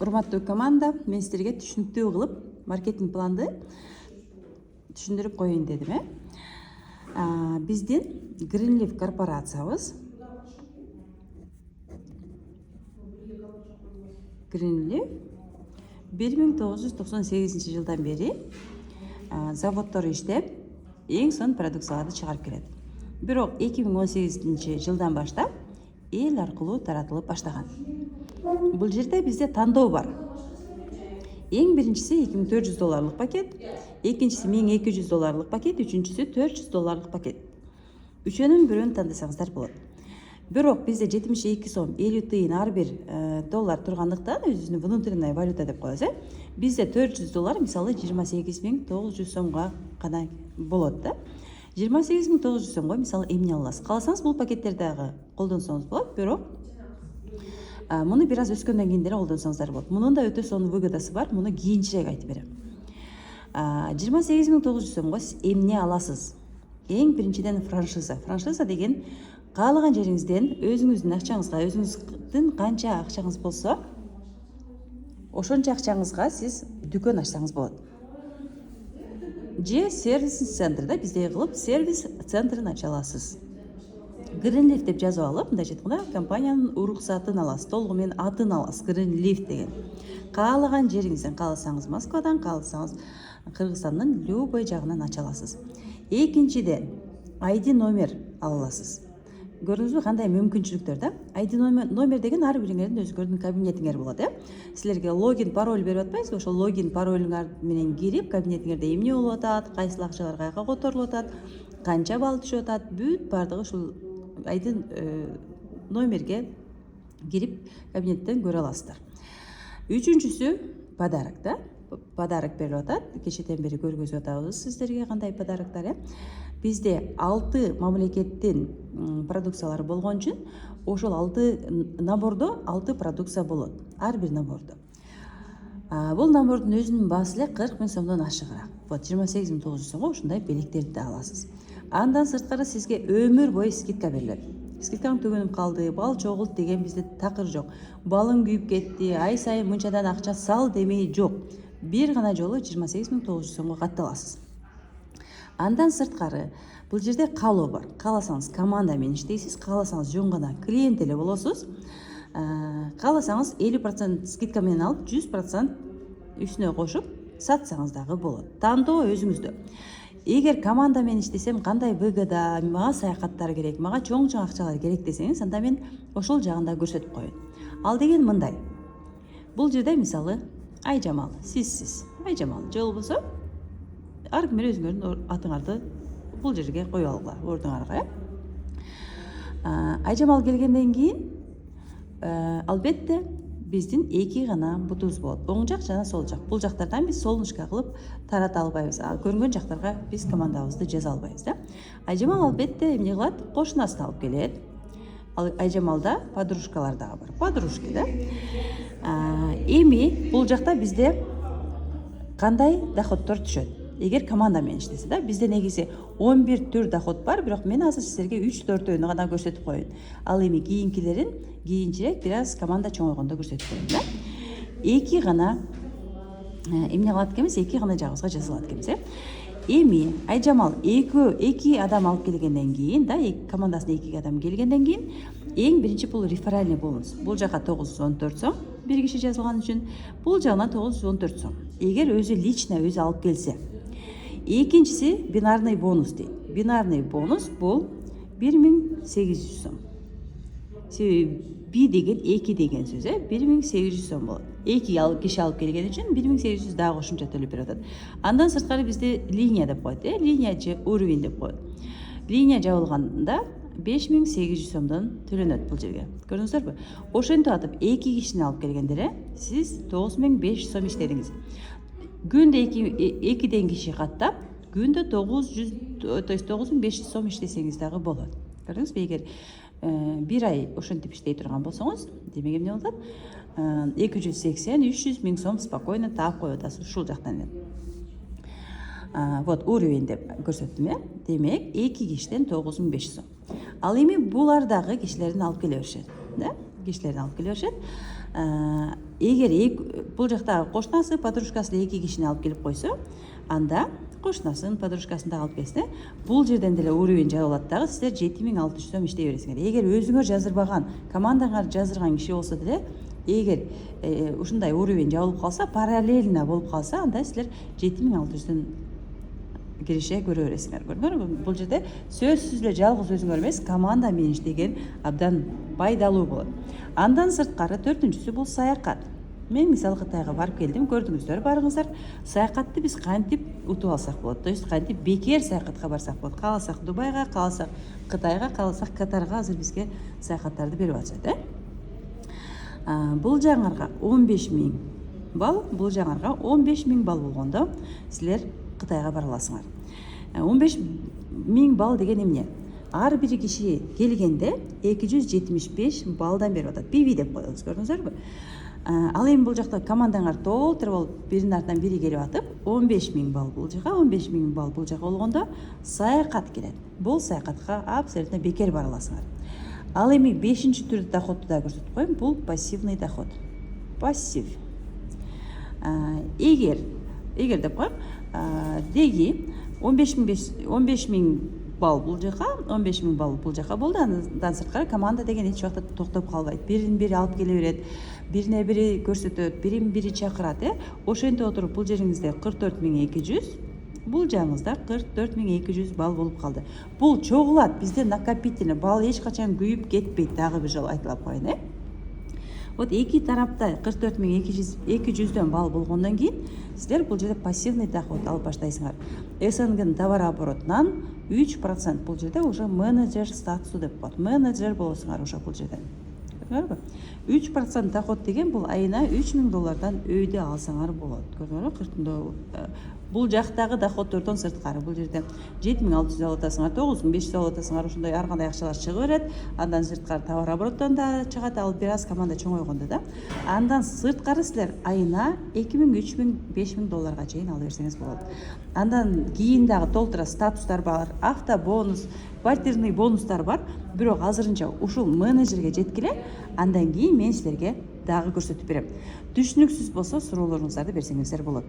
Урматтуу команда, мен силерге түшүнүктүү кылып маркетинг планды түшүндүрүп коеюн дедим. Биздин Greenleaf корпорациябыз Greenleaf 1998 жылдан бери заводдор иштеп, эң сонун продукцияларды чыгарып келет. Бирок 2018 жылдан баштап эл аркылуу таратылып баштаган. Бул жерде бизде тандоо бар. Эң биринчиси $2400 пакет, экинчиси $1200 пакет, үчүнчүсү $400 пакет. Үчөөнүн бирөөнү тандасаңыздар болот. Бирок бизде 72 сом 50 тыйын ар бир доллар тургандыктан өзүнүн внутренняя валюта деп коебуз. Бизде $400 мисалы 28900 сомго гана болот да. 28900 сомго мисалы эмне аласыз? Кааласаңыз бул пакеттерди дагы колдонсоңуз болот, бирок муну бир аз өскөндөн кийин деле колдонсоңуздар болот. Мунун да өтө сонун выгодасы бар, муну кийинчерээк айтып берем. 28900 сомго сиз эмне аласыз? Эң биринчиден франшиза. Франшиза деген каалаган жериңизден өзүңүздүн акчаңызга, өзүңүздүн канча акчаңыз болсо, ошончо акчаңызга сиз дүкөн ачсаңыз болот. Же сервис центрда биздей кылып сервис центрин ача аласыз. Greenleaf деп жазып алып, мындай айтканда компаниянын уруксатын аласыз, толугу менен атын аласыз, Greenleaf деген. Каалаган жериңизден, кааласаңыз Москвадан, кааласаңыз Кыргызстандын любой жагынан ача аласыз. Экинчиден ID номер ала аласыз. Көрдүңүзбү кандай мүмкүнчүлүктөр да? ID номер деген ар бириңердин өзүңөрдүн кабинетиңер болот, Силерге логин, пароль берип атпайсызбы? Ошол логин, паролуңар менен кирип, кабинетиңерде эмне болуп атат, кайсыл акчалар каяка которулуп атат, канча балл түшүп атат, бүт бардыгы ушул ID номерге кирип кабинеттен көрө аласыздар. Үчүнчүсү подарок да. Подарок берип атат. Кечеден бери көргөзүп атабыз сиздерге кандай подароктар, Бизде 6 мамлекеттин продукциялары болгон үчүн ошол 6 набордо 6 продукция болот. Ар бир набордо. Бул набордун өзүнүн баасы эле 40 000 сомдон ашыгыраак. 28900 сомго ушундай белектерди да аласыз. Андан сырткары сизге өмүр бою скидка берилет. Скидкаң төгөнүп калды, бал чогулт деген бизде такыр жок. Балың күйүп кетти, ай сайын мынчадан акча сал демей жок. Бир гана жолу 28900 сомго катталасыз. Андан сырткары бул жерде каалоо бар. Кааласаңыз команда менен иштейсиз, кааласаңыз жөн гана клиент эле болосуз. Кааласаңыз 50% скидка менен алып 100% үстүнө кошуп сатсаңыз дагы болот. Тандоо өзүңүздө. Эгер команда менен иштесем кандай выгода, мага саякаттар керек, мага чоң акчалар керек десеңиз, анда мен ошол жагында көрсөтүп коеюн. Ал деген мындай. Бул жерде мисалы Айжамал, сизсиз. Айжамал же болбосо ар ким өзүңөрдүн атыңарды бул жерге коюп алгыла, ордуңарга. Айжамал келгенден кийин албетте биздин 2 гана бутубуз болот. Оң жак жана сол жак. Бул жактардан биз солнышко кылып тарата албайбыз. Көрүнгөн жактарга биз командабызды жаза албайбыз да. Айжамал албетте эмне кылат? Кошунасын алып келет. Айжамалда подружкалар дагы бар. Подружки да. Эми бул жакта бизде кандай доходдор түшөт? Эгер команда менен иштесе да, бизде негизи 11 түр доход бар, бирок мен азыр силерге 3-4өөнү гана көрсөтүп коеюн. Ал эми кийинкилерин кийинчерээк бир аз команда чоңойгондо көрсөтүп коеюн да. 2 гана эмне кылат экенбиз? 2 гана жагыбызга жаза алат экенбиз, Эми Айжамал 2 адам алып келгенден кийин да, командасына 2 адам келгенден кийин эң биринчи бул реферальный бонус. Бул жака 914 сом бир киши жазылган үчүн, бул жагына 914 сом. Эгер өзү лично өзү алып келсе. Экинчиси бинарный бонус дейт. Бинарный бонус бул 1800 сом. Себеби би деген 2 деген сөз, 1800 сом болот. 2 киши алып келген үчүн 1800 дагы кошумча төлөп берип атат. Андан сырткары бизде линия деп коет, линия же уровень деп коет. Линия жабылганда 5800 сомдон төлөнөт бул жерге. Көрдүңүздөрбү? Ошентип атып 2 кишини алып келгендер, сиз 9500 сом иштедиңиз. Күндө 2ден киши каттап, күндө 9500 сом иштесеңиз дагы болот. Көрдүңүзбү? Эгер бир ай ошентип иштей турган болсоңуз, демек эмне болот? 280-300 миң сом спокойно таап коюп атасыз ушул жактан. Уровень деп көрсөттүм, Демек 2 кишиден 9500 сом. Ал эми булар дагы кишилердин алып келе беришет, Кишилердин алып келе беришет. эгер бул жактагы кошунасы подружкасы эле 2 кишини алып келип койсо, анда кошунасын подружкасын да алып келсе, бул жерден деле уровень жабылат дагы, силер 7600 сом иштей бересиңер. Эгер өзүңөр жаздырбаган, командаңар жаздырган киши болсо деле, эгер ушундай уровень жабылып калса, параллельно болуп калса, анда силер 7600 киреше көрө бересиңер. Көрдүңөрбү? Бул жерде сөзсүз эле жалгыз өзүңөр эмес, команда менен иштеген абдан пайдалуу болот. Андан сырткары 4-сү бул саякат. Мен мисалы Кытайга барып келдим, көрдүңүздөр, барыңыздар. Саякатты биз кантип утуп алсак болот? То есть кантип бекер саякатка барсак болот? Кааласак Дубайга, кааласак Кытайга, кааласак Катарга азыр бизге саякаттарды берип атышат, Бул жаңарга 15.000 балл, бул жаңарга 15.000 балл болгондо силер Кытайга бара аласыңар. 15.000 балл деген эмне? Ар бир киши келгенде 275 баллдан берип атат. PV деп коебуз, көрдүңүздөрбү? Ал эми бул жакта командаңар толтур болуп, биринин артынан бири келип атып, 15.000 балл бул жака, 15.000 балл бул жака болгондо саякат келет. Бул саякатка абсолютно бекер бара аласыңар. Ал эми 5-чи түрдө доходду да көрсөтүп коеюн, бул пассивный доход. Пассив. Эгер деп коем, деги 15.000 балл бул жака, 15.000 балл бул жака болду. Андан сырткары команда деген эч убакта токтоп калбайт. Бирин бири алып келе берет, бирине бири көрсөтөт, бирин бири чакырат, Ошентип отуруп бул жериңизде 44.200, бул жаңызда 44.200 балл болуп калды. Бул чогулат, бизде накопительный балл эч качан күйүп кетпейт, дагы бир жолу айтылып коеюн, Вот эки тарапта 44.200дөн балл болгондон кийин силер бул жерде пассивный доход алып баштайсыңар. СНГнын товар оборотунан 3% бул жерде уже менеджер статусу деп коет. Менеджер болосуңар уже бул жерде. Көрдүңөрбү? 3% доход деген бул айына $3000 өйдө алсаңар болот. Көрдүңөрбү? Бул жактагы доходдордон сырткары бул жерде 7600 алып атасыңар, 9500 алып атасыңар, ушундай ар кандай акчалар чыгып берет. Андан сырткары товар обороттон да чыгат, ал бир аз команда чоңойгондо да. Андан сырткары силер айына $2000, $3000, $5000 чейин алып берсеңиз болот. Андан кийин дагы толтура статустар бар, авто бонус, квартирный бонустар бар. Бирок азырынча ушул менеджерге жеткиле, андан кийин мен силерге дагы көрсөтүп берем. Түшүнүксүз болсо суроолоруңуздарды берсеңиздер болот.